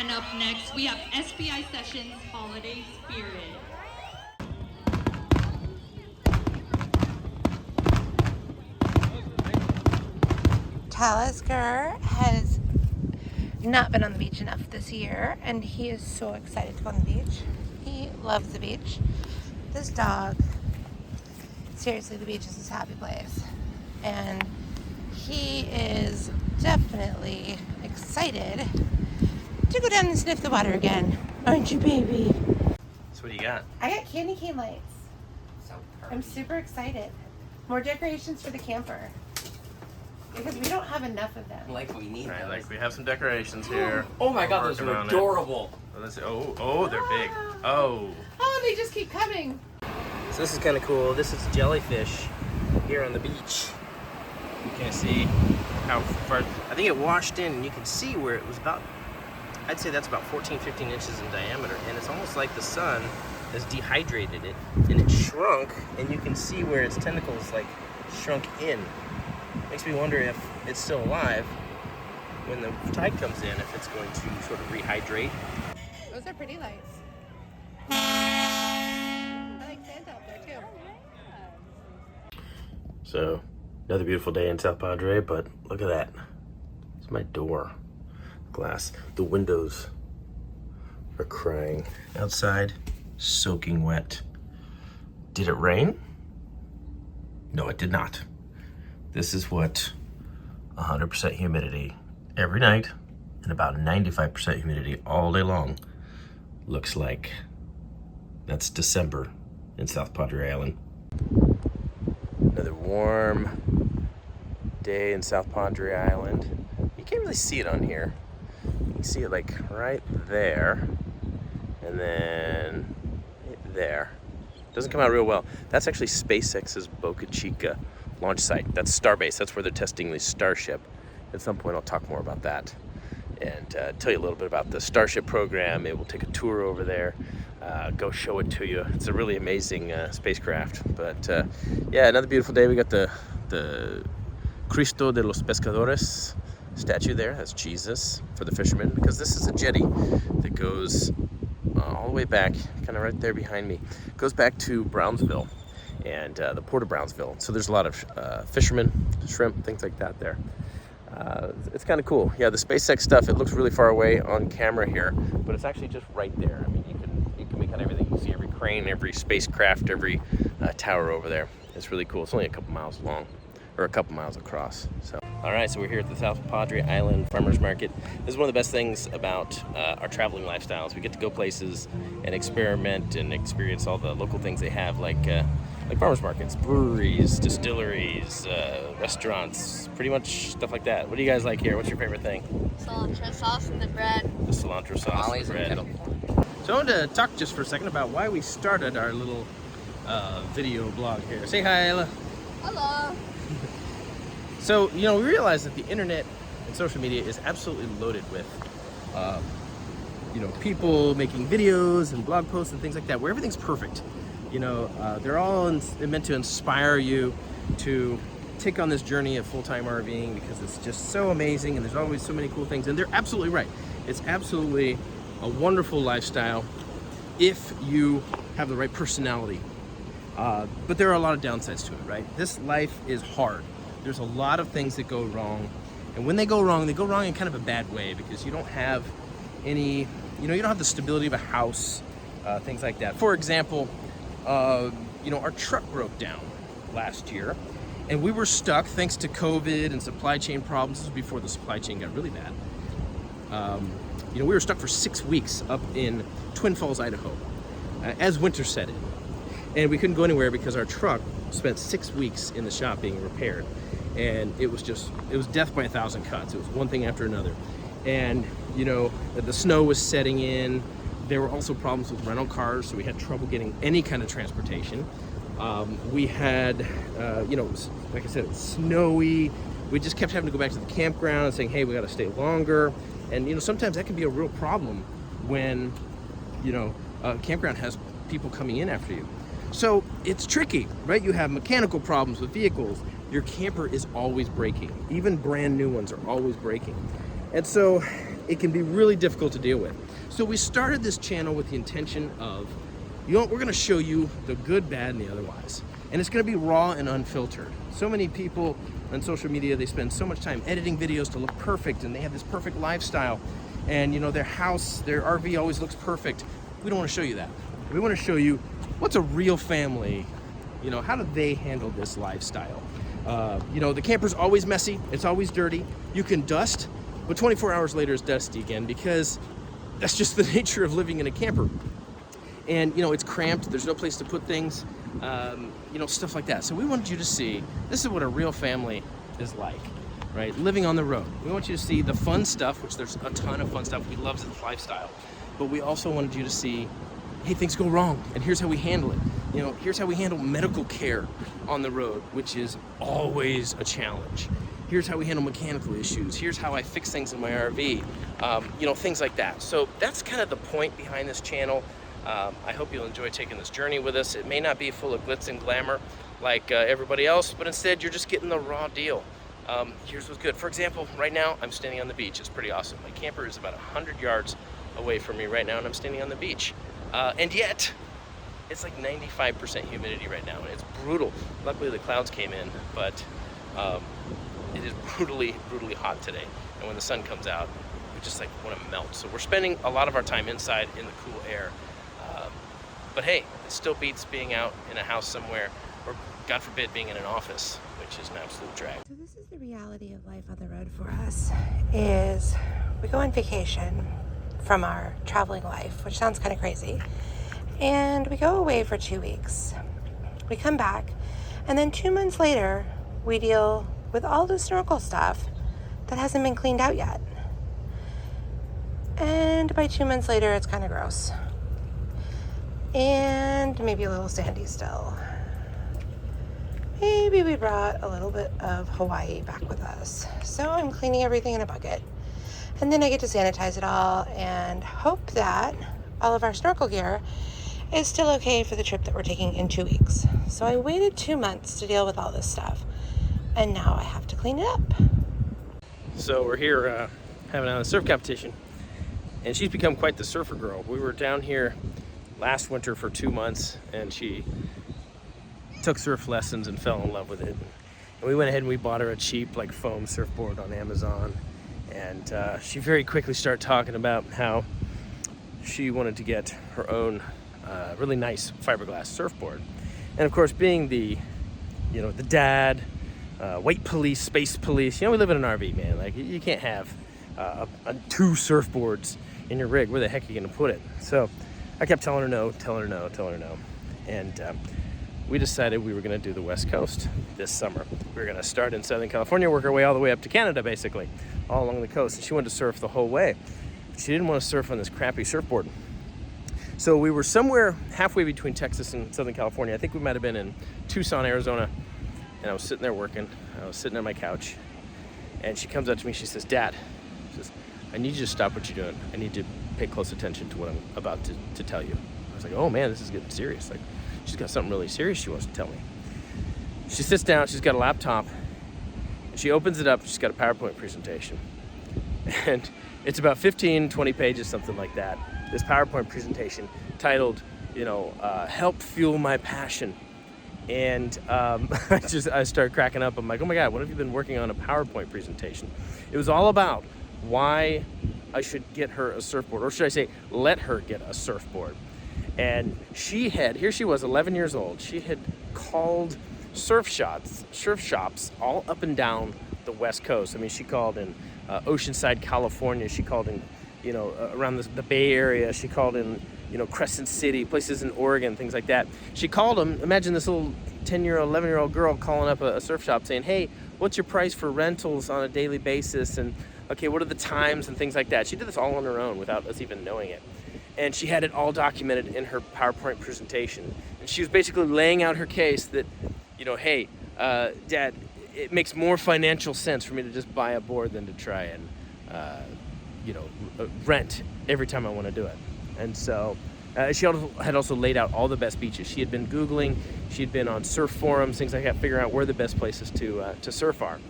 And up next, we have SBI Sessions Holiday Spirit. Talisker has not been on the beach enough this year, and he is so excited to go on the beach. He loves the beach. This dog, seriously, the beach is his happy place. And he is definitely excited to go down and sniff the water again. Aren't you, baby? So what do you got? I got candy cane lights. So I'm super excited. More decorations for the camper. Because we don't have enough of them. Like we need Right, those. like we have some decorations here. Oh my god, We're those working are on it. adorable. Let's see. Oh, they're big. Oh. Oh, they just keep coming. So this is kind of cool. This is jellyfish here on the beach. You can see how far, I think it washed in, and you can see where it was about, I'd say that's about 14, 15 inches in diameter. And it's almost like the sun has dehydrated it, and it shrunk, and you can see where its tentacles like shrunk in. Makes me wonder if it's still alive when the tide comes in, if it's going to sort of rehydrate. Those are pretty lights. I like Santa up there too. So, another beautiful day in South Padre, but look at that. It's my door. Glass. The windows are crying. Outside, soaking wet. Did it rain? No, it did not. This is what 100% humidity every night and about 95% humidity all day long looks like. That's December in South Padre Island. Another warm day in South Padre Island. You can't really see it on here. You can see it like right there and then there. Doesn't come out real well. That's actually SpaceX's Boca Chica launch site. That's Starbase. That's where they're testing the Starship. At some point I'll talk more about that and tell you a little bit about the Starship program. Maybe we'll take a tour over there, go show it to you. It's a really amazing spacecraft. But yeah, another beautiful day. We got the Cristo de los Pescadores statue there. That's Jesus for the fishermen, because this is a jetty that goes all the way back, kind of right there behind me. It goes back to Brownsville and the port of Brownsville. So there's a lot of fishermen, shrimp, things like that there. It's kind of cool. Yeah, the SpaceX stuff, it looks really far away on camera here, but it's actually just right there. I mean, you can make out everything. You can see every crane, every spacecraft, every tower over there. It's really cool. It's only a couple miles long, or a couple miles across. So, all right, so we're here at the South Padre Island Farmers Market. This is one of the best things about our traveling lifestyles. We get to go places and experiment and experience all the local things they have, like farmers markets, breweries, distilleries, restaurants, pretty much stuff like that. What do you guys like here? What's your favorite thing? Cilantro sauce and the bread. The cilantro sauce and bread. So I wanted to talk just for a second about why we started our little video blog here. Say hi, Ella. Hello. So, you know, we realize that the internet and social media is absolutely loaded with, you know, people making videos and blog posts and things like that, where everything's perfect. You know, they're all meant to inspire you to take on this journey of full-time RVing, because it's just so amazing and there's always so many cool things. And they're absolutely right. It's absolutely a wonderful lifestyle if you have the right personality. But there are a lot of downsides to it, right? This life is hard. There's a lot of things that go wrong. And when they go wrong in kind of a bad way, because you don't have any, you know, you don't have the stability of a house, things like that. For example, you know, our truck broke down last year and we were stuck thanks to COVID and supply chain problems. This was before the supply chain got really bad. You know, we were stuck for 6 weeks up in Twin Falls, Idaho, as winter set in. And we couldn't go anywhere because our truck spent 6 weeks in the shop being repaired. And it was death by 1,000 cuts. It was one thing after another. And, you know, the snow was setting in. There were also problems with rental cars, so we had trouble getting any kind of transportation. We had, you know, it was, like I said, it's snowy. We just kept having to go back to the campground and saying, hey, we got to stay longer. And, you know, sometimes that can be a real problem when, you know, a campground has people coming in after you. So it's tricky, right? You have mechanical problems with vehicles. Your camper is always breaking. Even brand new ones are always breaking. And so it can be really difficult to deal with. So we started this channel with the intention of, we're gonna show you the good, bad, and the otherwise. And it's gonna be raw and unfiltered. So many people on social media, they spend so much time editing videos to look perfect, and they have this perfect lifestyle. And you know, their house, their RV always looks perfect. We don't wanna show you that. We wanna show you what's a real family, you know, how do they handle this lifestyle? You know, the camper's always messy, it's always dirty. You can dust, but 24 hours later it's dusty again, because that's just the nature of living in a camper. And you know, it's cramped, there's no place to put things, you know, stuff like that. So we wanted you to see, this is what a real family is like, right? Living on the road. We want you to see the fun stuff, which there's a ton of fun stuff. We love this lifestyle. But we also wanted you to see, hey, things go wrong, and here's how we handle it. You know, here's how we handle medical care on the road, which is always a challenge. Here's how we handle mechanical issues. Here's how I fix things in my RV. You know, things like that. So that's kind of the point behind this channel. I hope you'll enjoy taking this journey with us. It may not be full of glitz and glamour like everybody else, but instead you're just getting the raw deal. Here's what's good. For example, right now I'm standing on the beach. It's pretty awesome. My camper is about 100 yards away from me right now, and I'm standing on the beach. And yet, it's like 95% humidity right now, and it's brutal. Luckily the clouds came in, but it is brutally, brutally hot today. And when the sun comes out, we just like want to melt. So we're spending a lot of our time inside in the cool air. But hey, it still beats being out in a house somewhere, or God forbid, being in an office, which is an absolute drag. So this is the reality of life on the road for us, is we go on vacation from our traveling life, which sounds kind of crazy. And we go away for 2 weeks. We come back, and then 2 months later, we deal with all the snorkel stuff that hasn't been cleaned out yet. And by 2 months later, it's kind of gross. And maybe a little sandy still. Maybe we brought a little bit of Hawaii back with us. So I'm cleaning everything in a bucket. And then I get to sanitize it all and hope that all of our snorkel gear is still okay for the trip that we're taking in 2 weeks. So I waited 2 months to deal with all this stuff, and now I have to clean it up. So we're here having a surf competition, and she's become quite the surfer girl. We were down here last winter for 2 months, and she took surf lessons and fell in love with it. And we went ahead and we bought her a cheap like foam surfboard on Amazon, and she very quickly started talking about how she wanted to get her own really nice fiberglass surfboard. And of course, being the, you know, the dad, weight police, space police, you know, we live in an RV, man. Like, you can't have 2 surfboards in your rig. Where the heck are you gonna put it? So I kept telling her no, and we decided we were gonna do the West Coast this summer. We were gonna start in Southern California, work our way all the way up to Canada, basically, all along the coast. And she wanted to surf the whole way. She didn't want to surf on this crappy surfboard. So we were somewhere halfway between Texas and Southern California. I think we might have been in Tucson, Arizona. And I was sitting there working. I was sitting on my couch. And she comes up to me, she says, "Dad," she says, "I need you to stop what you're doing. I need to pay close attention to what I'm about to tell you." I was like, oh man, this is getting serious. Like, she's got something really serious she wants to tell me. She sits down, she's got a laptop, and she opens it up, she's got a PowerPoint presentation. And it's about 15, 20 pages, something like that. This PowerPoint presentation titled, you know, "Help Fuel My Passion." And I started cracking up. I'm like, oh my God, what have you been working on a PowerPoint presentation? It was all about why I should get her a surfboard, or should I say, let her get a surfboard. And here she was, 11 years old. She had called surf shops all up and down the West Coast. I mean, she called in Oceanside, California. She called in, you know, around the Bay Area. She called in, you know, Crescent City, places in Oregon, things like that. She called them. Imagine this little 10-year-old, 11-year-old girl calling up a surf shop saying, "Hey, what's your price for rentals on a daily basis? And okay, what are the times?" and things like that. She did this all on her own without us even knowing it. And she had it all documented in her PowerPoint presentation. And she was basically laying out her case that, you know, hey, Dad, it makes more financial sense for me to just buy a board than to try and, you know, rent every time I want to do it. And so she had also laid out all the best beaches. She had been Googling, she had been on surf forums, things like that, figuring out where the best places to surf are.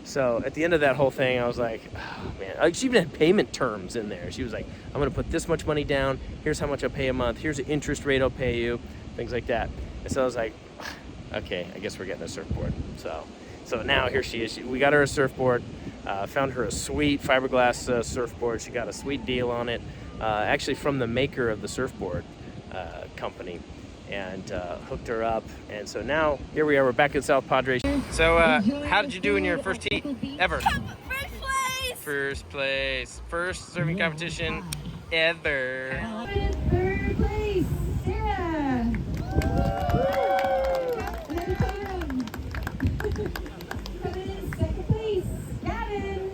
So at the end of that whole thing, I was like, oh, man. Like, she even had payment terms in there. She was like, I'm going to put this much money down. Here's how much I'll pay a month. Here's the interest rate I'll pay you. Things like that. And so I was like, okay, I guess we're getting a surfboard. So now here she is. We got her a surfboard. Found her a sweet fiberglass surfboard. She got a sweet deal on it. Actually from the maker of the surfboard company. And hooked her up. And so now here we are. We're back in South Padre. So how did you do in your first heat ever? First place! First place. First surfing competition ever. Third place, Sarah. Coming in second place, Gavin.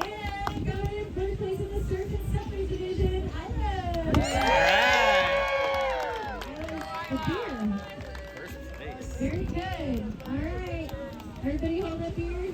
And coming in third place in the surf and scuppers division, Island. First place. Very good. All right. Everybody hold up here.